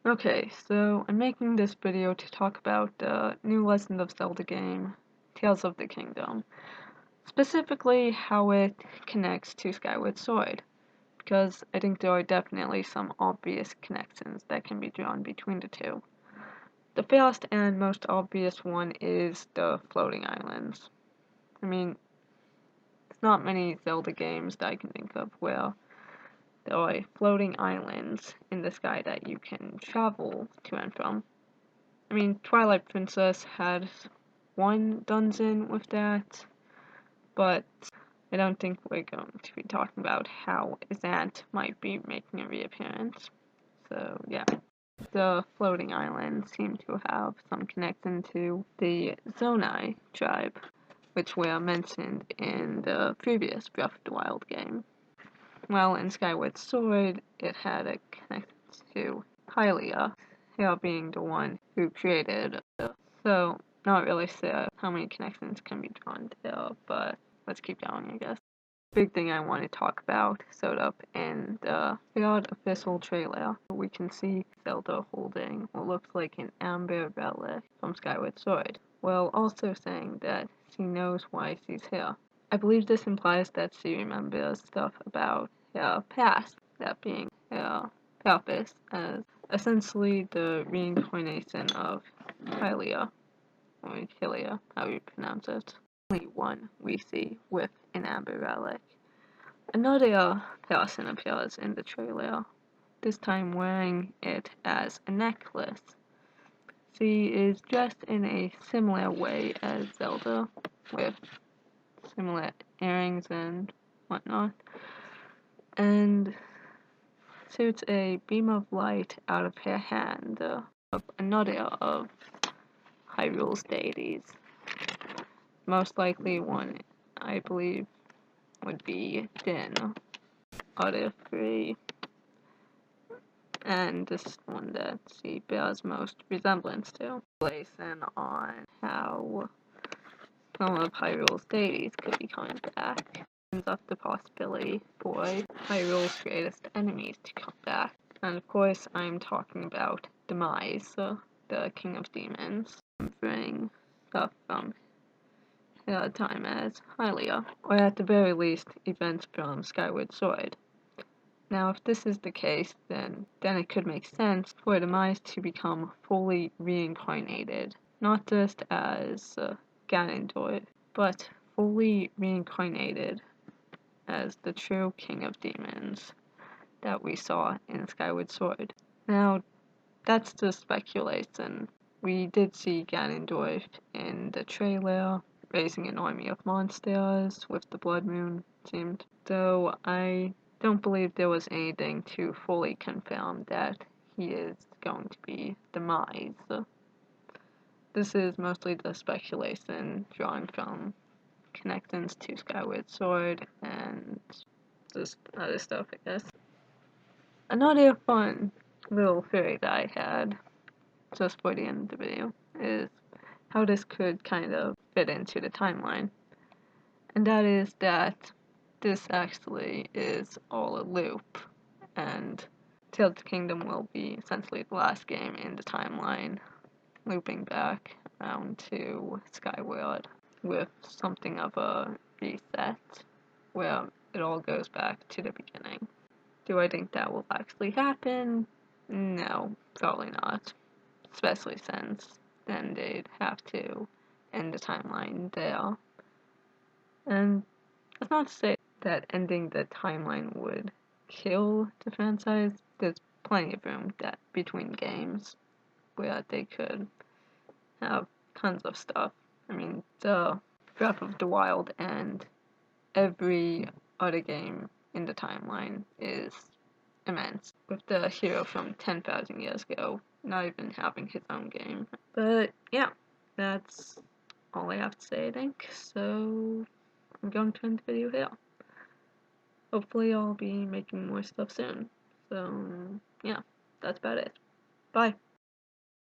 Okay, so I'm making this video to talk about the new Legend of Zelda game, Tales of the Kingdom. Specifically, how it connects to Skyward Sword, because I think there are definitely some obvious connections that can be drawn between the two. The first and most obvious one is the floating islands. I mean, there's not many Zelda games that I can think of where there are floating islands in the sky that you can travel to and from. I mean, Twilight Princess had one dungeon with that, but I don't think we're going to be talking about how Zant might be making a reappearance. So, yeah. The floating islands seem to have some connection to the Zonai tribe, which were mentioned in the previous Breath of the Wild game. Well, in Skyward Sword, it had a connection to Hylia, Hylia being the one who created it. So, not really sure how many connections can be drawn there, but let's keep going, I guess. Big thing I want to talk about showed up in the third official trailer. We can see Zelda holding what looks like an amber relic from Skyward Sword, while also saying that she knows why she's here. I believe this implies that she remembers stuff about her past, that being her purpose as essentially the reincarnation of Hylia, or Hylia, how you pronounce it. Only one we see with an amber relic. Another person appears in the trailer, this time wearing it as a necklace. She is dressed in a similar way as Zelda, with similar earrings and whatnot, and shoots a beam of light out of her hand of another of Hyrule's deities. Most likely one, I believe, would be Din out of three, and this is one that she bears most resemblance to. Relation on how some of Hyrule's deities could be coming back. Opens up the possibility for Hyrule's greatest enemies to come back. And of course, I'm talking about Demise, the King of Demons, bring stuff from her time as Hylia, or at the very least, events from Skyward Sword. Now, if this is the case, then it could make sense for Demise to become fully reincarnated, not just as Ganondorf, but fully reincarnated as the true King of Demons that we saw in Skyward Sword. Now, that's just speculation. We did see Ganondorf in the trailer, raising an army of monsters with the Blood Moon, seemed. Though I don't believe there was anything to fully confirm that he is going to be Demise. This is mostly the speculation drawn from connections to Skyward Sword and just other stuff, I guess. Another fun little theory that I had just for the end of the video is how this could kind of fit into the timeline. And that is that this actually is all a loop, and Tales of the Kingdom will be essentially the last game in the timeline, looping back around to Skyward with something of a reset where it all goes back to the beginning. Do I think that will actually happen? No, probably not. Especially since then they'd have to end the timeline there. And that's not to say that ending the timeline would kill the franchise. There's plenty of room that between games where they could have tons of stuff. I mean, the Breath of the Wild and every other game in the timeline is immense, with the hero from 10,000 years ago not even having his own game. But yeah, that's all I have to say, I think. So I'm going to end the video here. Hopefully I'll be making more stuff soon. So yeah, that's about it. Bye.